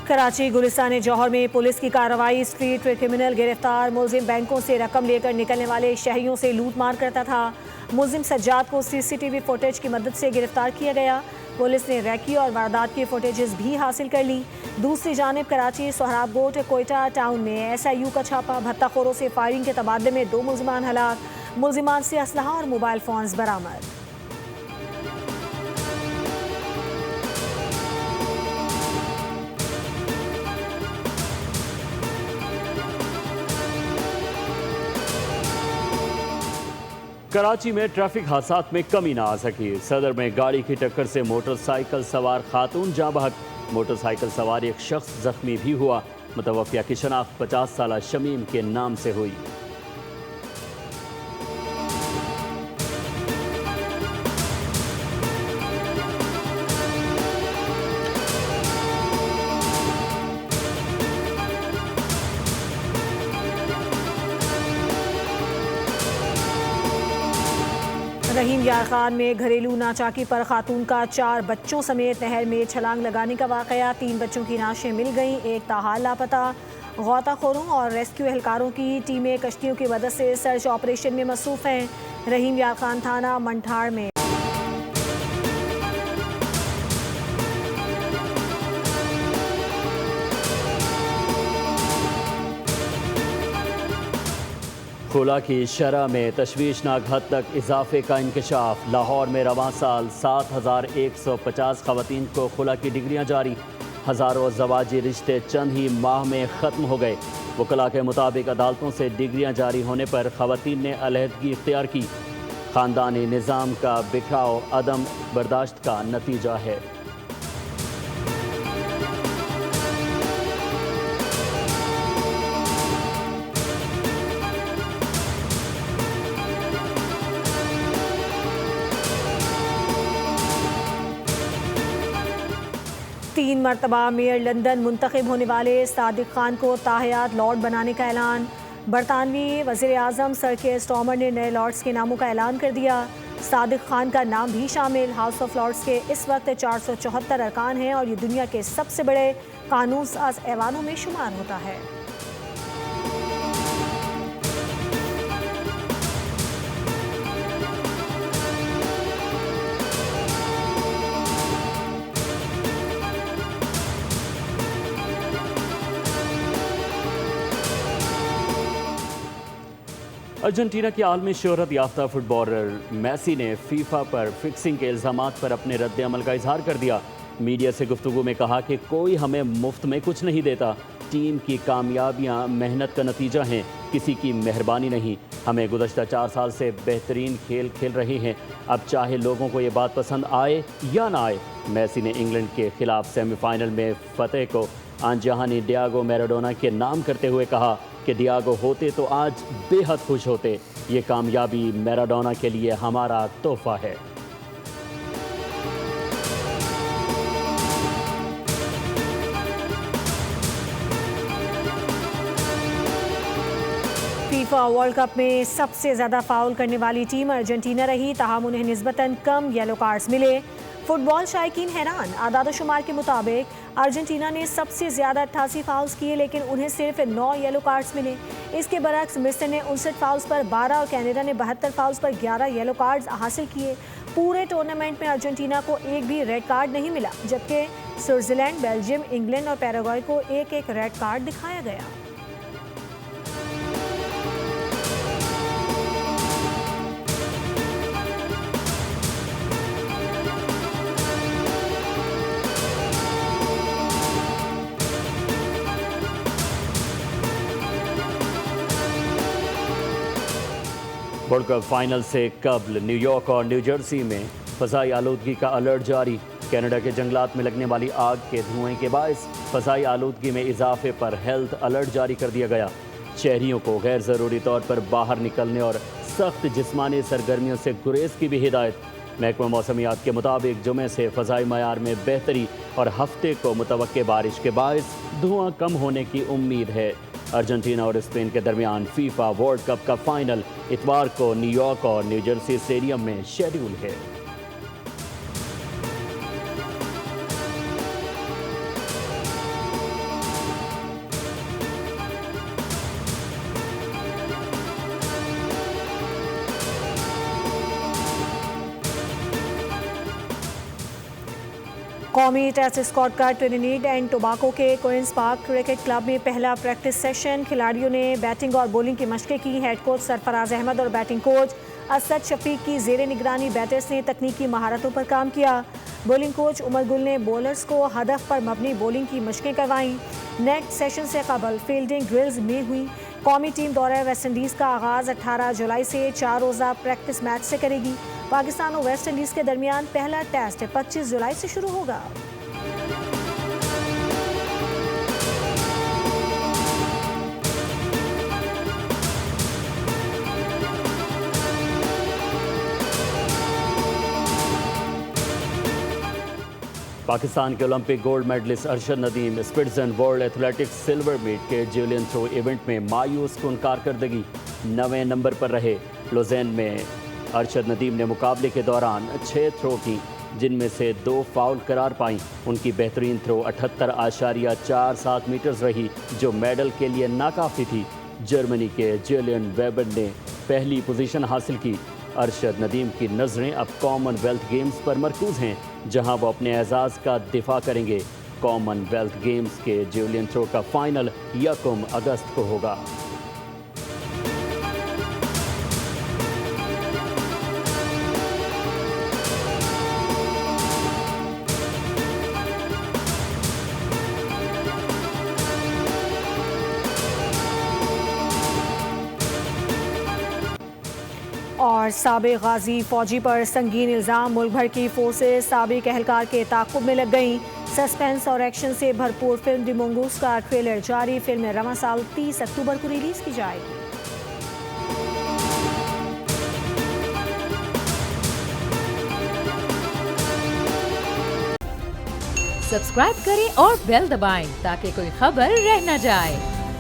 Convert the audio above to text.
कराची गुलिस्तान जौहर में पुलिस की कार्रवाई। स्ट्रीट क्रिमिनल गिरफ्तार। मुलजिम बैंकों से रकम लेकर निकलने वाले शहरियों से लूट मार करता था। मुलजिम सज्जाद को सीसीटीवी फुटेज की मदद से गिरफ्तार किया गया। पुलिस ने रैकी और वारदात की फुटेजेस भी हासिल कर ली। दूसरी जानिब कराची सोहराबकोट कोयटा टाउन में SIU का छापा। भत्ताखोरों से फायरिंग के तबादले में 2 मुलजिमान हलाक। मुलजिमान से असलहा और मोबाइल फोन्स बरामद। कराची में ट्रैफिक हादसात में कमी ना आ सकी। सदर में गाड़ी की टक्कर से मोटरसाइकिल सवार खातून जाँ बहक। मोटरसाइकिल सवार एक शख्स जख्मी भी हुआ। मुतवफ़िया की शनाख्त 50 साला शमीम के नाम से हुई। रहीम यार खान में घरेलू नाचाकी पर खातून का 4 बच्चों समेत नहर में छलांग लगाने का वाकया। 3 बच्चों की लाशें मिल गईं, एक ताहाल लापता। गौताखोरों और रेस्क्यू एहलकारों की टीमें कश्तियों की मदद से सर्च ऑपरेशन में मसरूफ हैं। रहीम यार खान थाना मंठाड़ में खुला की शरह में तशवीशनाक हद तक इजाफे का इंकशाफ। लाहौर में रवां साल 7150 खवातीन को खुला की डिग्रियां जारी। हज़ारों ज़वाजी रिश्ते चंद ही माह में ख़त्म हो गए। वकला के मुताबिक अदालतों से डिग्रियां जारी होने पर खवातीन ने अलहदगी इख्तियार की। ख़ानदानी निज़ाम का बिखराव अदम बर्दाश्त का नतीजा है। तीन मरतबा मेयर लंदन मुंतखब होने वाले सादिक खान को ताहयात लॉर्ड बनाने का ऐलान। बरतानवी वज़ीर आज़म सर के स्टॉमर ने नए लॉर्ड्स के नामों का ऐलान कर दिया। सादिक खान का नाम भी शामिल। हाउस ऑफ लॉर्ड्स के इस वक्त 474 अरकान हैं और ये दुनिया के सबसे बड़े कानून साज ऐवानों में शुमार होता है। अर्जेंटीना के आलमी शोहरत याफ्ता फुटबॉलर मेसी ने फीफा पर फिक्सिंग के इल्ज़ामात पर अपने रद्द अमल का इजहार कर दिया। मीडिया से गुफ्तगू में कहा कि कोई हमें मुफ्त में कुछ नहीं देता। टीम की कामयाबियां मेहनत का नतीजा हैं, किसी की मेहरबानी नहीं। हमें गुज़श्ता 4 साल से बेहतरीन खेल खेल रहे हैं। अब चाहे लोगों को ये बात पसंद आए या ना आए। मेसी ने इंग्लैंड के खिलाफ सेमीफाइनल में फ़तेह को आनजहानी डियागो मैराडोना के नाम करते हुए कहा कि डियागो होते तो आज बेहद खुश होते। ये कामयाबी मैराडोना के लिए हमारा तोहफा है। फीफा वर्ल्ड कप में सबसे ज़्यादा फाउल करने वाली टीम अर्जेंटीना रही। ताहम उन्हें निस्बतन कम येलो कार्ड्स मिले। फुटबॉल शायकीन हैरान। आदाद-ओ-शुमार के मुताबिक अर्जेंटीना ने सबसे ज़्यादा 88 फाउल्स किए, लेकिन उन्हें सिर्फ 9 येलो कार्ड्स मिले। इसके बरक्स मिस्र ने 59 फाउल्स पर 12 और कनाडा ने 72 फाउल्स पर 11 येलो कार्ड्स हासिल किए। पूरे टूर्नामेंट में अर्जेंटीना को एक भी रेड कार्ड नहीं मिला, जबकि स्विट्ज़रलैंड, बेल्जियम, इंग्लैंड और पैराग्वे को एक एक रेड कार्ड दिखाया गया। वर्ल्ड कप फाइनल से कबल न्यूयॉर्क और न्यू जर्सी में फ़ज़ाई आलूदगी का अलर्ट जारी। कनाडा के जंगलात में लगने वाली आग के धुएं के बायस फ़ज़ाई आलूदगी में इजाफे पर हेल्थ अलर्ट जारी कर दिया गया। शहरियों को गैर ज़रूरी तौर पर बाहर निकलने और सख्त जिस्मानी सरगर्मियों से गुरेज की भी हिदायत। महकमा मौसमियात के मुताबिक जुमे से फ़ज़ाई मयार में बेहतरी और हफ्ते को मुतवक्के बारिश के बायस धुआं कम होने की उम्मीद है। अर्जेंटीना और स्पेन के दरमियान फीफा वर्ल्ड कप का फाइनल इतवार को न्यूयॉर्क और न्यू जर्सी स्टेडियम में शेड्यूल है। कौमी टेस्ट स्क्वाड का ट्रिनिडाद एंड टोबागो के क्वींस पार्क क्रिकेट क्लब में पहला प्रैक्टिस सेशन। खिलाड़ियों ने बैटिंग और बॉलिंग की मशकें की। हेड कोच सरफराज अहमद और बैटिंग कोच असद शफीक की जेर निगरानी बैटर्स ने तकनीकी महारतों पर काम किया। बॉलिंग कोच उमर गुल ने बॉलर्स को हदफ पर मबनी बॉलिंग की मशकें करवाईं। नेक्स्ट सेशन से कबल फील्डिंग ड्रिल्स में हुई। कौमी टीम दौरे वेस्ट इंडीज़ का आगाज़ 18 जुलाई से 4 रोज़ा प्रैक्टिस मैच से करेगी। पाकिस्तान और वेस्ट इंडीज़ के दरमियान पहला टेस्ट 25 जुलाई से शुरू होगा। पाकिस्तान के Olympic gold medallist Arshad Nadeem स्पिट्जन वर्ल्ड एथलेटिक्स सिल्वर मीट के जेवलिन थ्रो इवेंट में मायूस कुन कारकर्दगी 9वें नंबर पर रहे। लुज़ेन में अरशद नदीम ने मुकाबले के दौरान 6 थ्रो की, जिनमें से 2 फाउल करार पाईं। उनकी बेहतरीन थ्रो 78.47 मीटर्स रही, जो मेडल के लिए नाकाफी थी। जर्मनी के जुलियन वेबर ने पहली पोजीशन हासिल की। अरशद नदीम की नज़रें अब कॉमनवेल्थ गेम्स पर मरकूज़ हैं, जहां वो अपने एजाज़ का दिफा करेंगे। कॉमनवेल्थ गेम्स के जेवलिन थ्रो का फाइनल 1 अगस्त को होगा। और साबिक गाजी फौजी पर संगीन इल्ज़ाम। मुल्क भर की फोर्सेस साबिक एहलकार के ताक़ुब में लग गईं। सस्पेंस और एक्शन से भरपूर फिल्म दी मंगूस का ट्रेलर जारी। फिल्म रवां साल 30 अक्टूबर को रिलीज की जाएगी। सब्सक्राइब करें और बेल दबाएं ताकि कोई खबर रह न जाए।